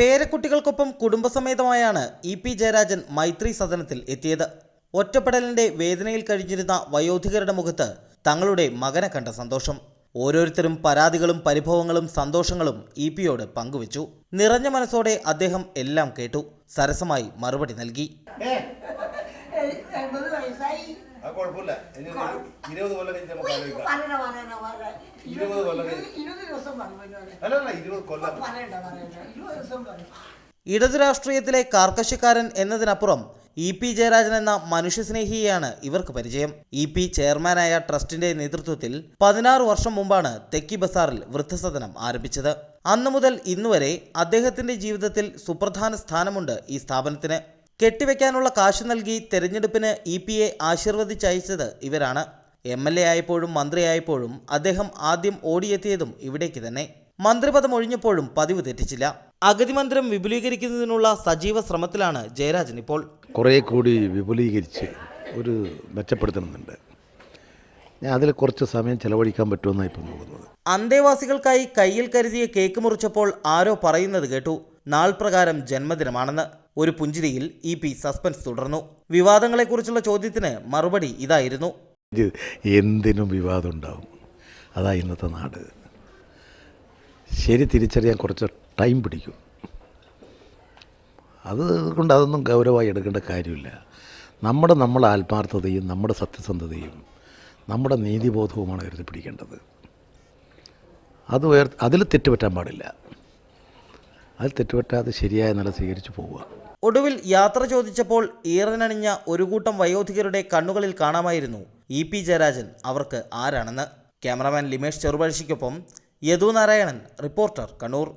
പേരക്കുട്ടികൾക്കൊപ്പം കുടുംബസമേതമായാണ് EP. Jayarajan മൈത്രി സദനത്തിൽ എത്തിയത്. ഒറ്റപ്പെടലിന്റെ വേദനയിൽ കഴിഞ്ഞിരുന്ന വയോധികരുടെ മുഖത്ത് തങ്ങളുടെ മകനെ കണ്ട സന്തോഷം. ഓരോരുത്തരും പരാതികളും പരിഭവങ്ങളും സന്തോഷങ്ങളും ഇ.പി.യോട് പങ്കുവച്ചു. നിറഞ്ഞ മനസ്സോടെ അദ്ദേഹം എല്ലാം കേട്ടു. സരസമായി മറുപടി നൽകി. ഇടതു രാഷ്ട്രീയത്തിലെ കാർക്കശ്യക്കാരൻ എന്നതിനപ്പുറം ഇ.പി. ജയരാജൻ എന്ന മനുഷ്യസ്നേഹിയെയാണ് ഇവർക്ക് പരിചയം. ഇ.പി. ചെയർമാനായ ട്രസ്റ്റിന്റെ നേതൃത്വത്തിൽ 16 വർഷം മുമ്പാണ് തെക്കി ബസാറിൽ വൃദ്ധസദനം ആരംഭിച്ചത്. അന്നു മുതൽ ഇന്നുവരെ അദ്ദേഹത്തിന്റെ ജീവിതത്തിൽ സുപ്രധാന സ്ഥാനമുണ്ട് ഈ സ്ഥാപനത്തിന്. കെട്ടിവെക്കാനുള്ള കാശ് നൽകി തെരഞ്ഞെടുപ്പിന് ഇ.പി.യെ ആശീർവദിച്ചയച്ചത് ഇവരാണ്. എം.എൽ.എ. ആയപ്പോഴും മന്ത്രിയായപ്പോഴും അദ്ദേഹം ആദ്യം ഓടിയെത്തിയതും ഇവിടേക്ക് തന്നെ. മന്ത്രിപദം ഒഴിഞ്ഞപ്പോഴും പതിവ് തെറ്റിച്ചില്ല. അഗതി മന്ദിരം വിപുലീകരിക്കുന്നതിനുള്ള സജീവ ശ്രമത്തിലാണ് ജയരാജൻ ഇപ്പോൾ. കുറേ കൂടി വിപുലീകരിച്ച് ഒരു മെച്ചപ്പെടുത്തണമെന്നുണ്ട്. ഞാൻ അതിൽ കുറച്ച് സമയം ചെലവഴിക്കാൻ പറ്റുമെന്നാണ് ഇപ്പോൾ നോക്കുന്നത്. അന്തേവാസികൾക്കായി കയ്യിൽ കരുതിയ കേക്ക് മുറിച്ചപ്പോൾ ആരോ പറയുന്നത് കേട്ടു, നാൾ പ്രകാരം ജന്മദിനമാണെന്ന്. ഒരു പുഞ്ചിരിയിൽ ഇ.പി. സസ്പെൻസ് തുടർന്നു. വിവാദങ്ങളെക്കുറിച്ചുള്ള ചോദ്യത്തിന് മറുപടി ഇതായിരുന്നു. എന്തിനും വിവാദം ഉണ്ടാവും, അതാ ഇന്നത്തെ നാട്. ശരി തിരിച്ചറിയാൻ കുറച്ച് ടൈം പിടിക്കും. അതുകൊണ്ട് അതൊന്നും ഗൗരവമായി എടുക്കേണ്ട കാര്യമില്ല. നമ്മുടെ ആത്മാർത്ഥതയും നമ്മുടെ സത്യസന്ധതയും നമ്മുടെ നീതിബോധവുമാണ് കരുതി പിടിക്കേണ്ടത്. അതിൽ തെറ്റുപറ്റാൻ പാടില്ല. അതിൽ തെറ്റുപറ്റാതെ ശരിയായ നില സ്വീകരിച്ചു പോവുക. ഒടുവിൽ യാത്ര ചോദിച്ചപ്പോൾ ഈറനണിഞ്ഞ ഒരു കൂട്ടം വയോധികരുടെ കണ്ണുകളിൽ കാണാമായിരുന്നു ഇ.പി. ജയരാജൻ അവർക്ക് ആരാണെന്ന്. ക്യാമറാമാൻ ലിമേഷ് ചെറുപഴശ്ശിക്കൊപ്പം യദു നാരായണൻ, റിപ്പോർട്ടർ, കണ്ണൂർ.